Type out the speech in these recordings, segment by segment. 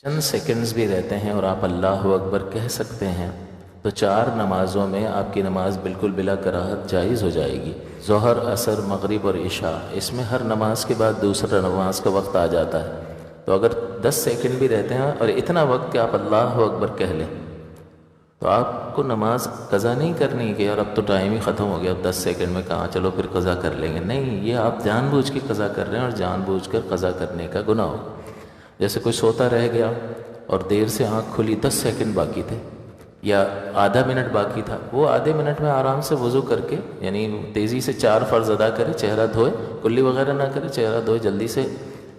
چند سیکنڈز بھی رہتے ہیں اور آپ اللہ اکبر کہہ سکتے ہیں تو 4 نمازوں میں آپ کی نماز بالکل بلا کراہت جائز ہو جائے گی۔ ظہر، عصر، مغرب اور عشاء، اس میں ہر نماز کے بعد دوسرا نماز کا وقت آ جاتا ہے۔ تو اگر 10 سیکنڈ بھی رہتے ہیں اور اتنا وقت کہ آپ اللہ اکبر کہہ لیں تو آپ کو نماز قضا نہیں کرنی کہ یار اب تو ٹائم ہی ختم ہو گیا، اب 10 سیکنڈ میں کہاں، چلو پھر قضا کر لیں گے۔ نہیں، یہ آپ جان بوجھ کے قضا کر رہے ہیں اور جان بوجھ کر قضا کرنے کا گناہ ہو۔ جیسے کوئی سوتا رہ گیا اور دیر سے آنکھ کھلی، 10 سیکنڈ باقی تھے یا آدھا منٹ باقی تھا، وہ آدھے منٹ میں آرام سے وضو کر کے، یعنی تیزی سے 4 فرض ادا کرے، چہرہ دھوئے، کلی وغیرہ نہ کرے، چہرہ دھوئے، جلدی سے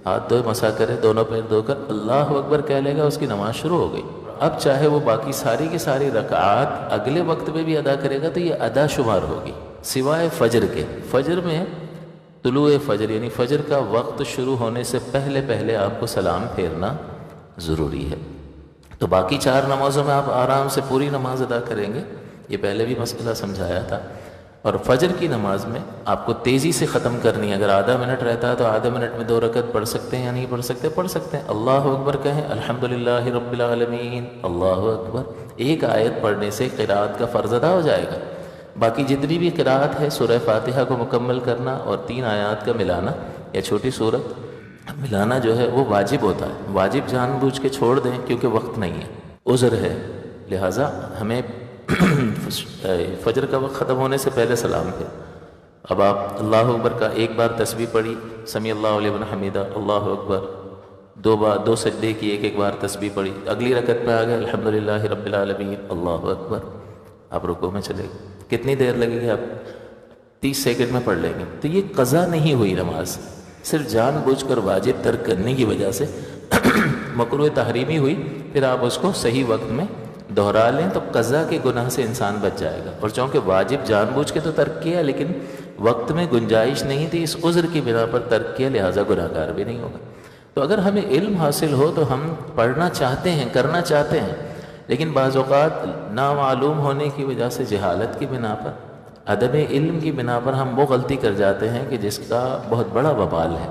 ہاتھ دھوئے، مسح کرے، دونوں پیر دھو کر اللہ اکبر کہہ لے گا، اس کی نماز شروع ہو گئی۔ اب چاہے وہ باقی ساری کی ساری رکعات اگلے وقت میں بھی ادا کرے گا تو یہ ادا شمار ہوگی، سوائے فجر کے۔ فجر میں طلوع فجر یعنی فجر کا وقت شروع ہونے سے پہلے پہلے آپ کو سلام پھیرنا ضروری ہے۔ تو باقی 4 نمازوں میں آپ آرام سے پوری نماز ادا کریں گے، یہ پہلے بھی مسئلہ سمجھایا تھا۔ اور فجر کی نماز میں آپ کو تیزی سے ختم کرنی ہے۔ اگر آدھا منٹ رہتا ہے تو آدھا منٹ میں 2 رکعت پڑھ سکتے ہیں یا نہیں پڑھ سکتے؟ پڑھ سکتے ہیں۔ اللہ اکبر کہیں، الحمدللہ رب العالمین، اللہ اکبر۔ ایک آیت پڑھنے سے قرأت کا فرض ادا ہو جائے گا۔ باقی جتنی بھی قرأت ہے، سورہ فاتحہ کو مکمل کرنا اور 3 آیات کا ملانا یا چھوٹی سورت ملانا جو ہے وہ واجب ہوتا ہے۔ واجب جان بوجھ کے چھوڑ دیں کیونکہ وقت نہیں ہے، عذر ہے، لہٰذا ہمیں فجر کا وقت ختم ہونے سے پہلے سلام پھر۔ اب آپ اللہ اکبر کا ایک بار تسبیح پڑھی، سمیع اللہ لمن حمیدہ، اللہ اکبر، 2 بار 2 سجدے کی ایک بار تسبیح پڑھی، اگلی رکعت پہ آ گئے الحمدللہ رب العالمین، اللہ اکبر، آپ رکوع میں چلے گئے۔ کتنی دیر لگے گی؟ آپ 30 سیکنڈ میں پڑھ لیں گے۔ تو یہ قضا نہیں ہوئی نماز، صرف جان بوجھ کر واجب ترک کرنے کی وجہ سے مکروہ تحریمی ہوئی، پھر آپ اس کو صحیح وقت میں دہرا لیں تو قضا کے گناہ سے انسان بچ جائے گا۔ اور چونکہ واجب جان بوجھ کے تو ترک کیا لیکن وقت میں گنجائش نہیں تھی، اس عذر کی بنا پر ترک کیا، لہٰذا گناہ گار بھی نہیں ہوگا۔ تو اگر ہمیں علم حاصل ہو تو ہم پڑھنا چاہتے ہیں، کرنا چاہتے ہیں، لیکن بعض اوقات نامعلوم ہونے کی وجہ سے، جہالت کی بنا پر، عدم علم کی بنا پر ہم وہ غلطی کر جاتے ہیں کہ جس کا بہت بڑا وبال ہے۔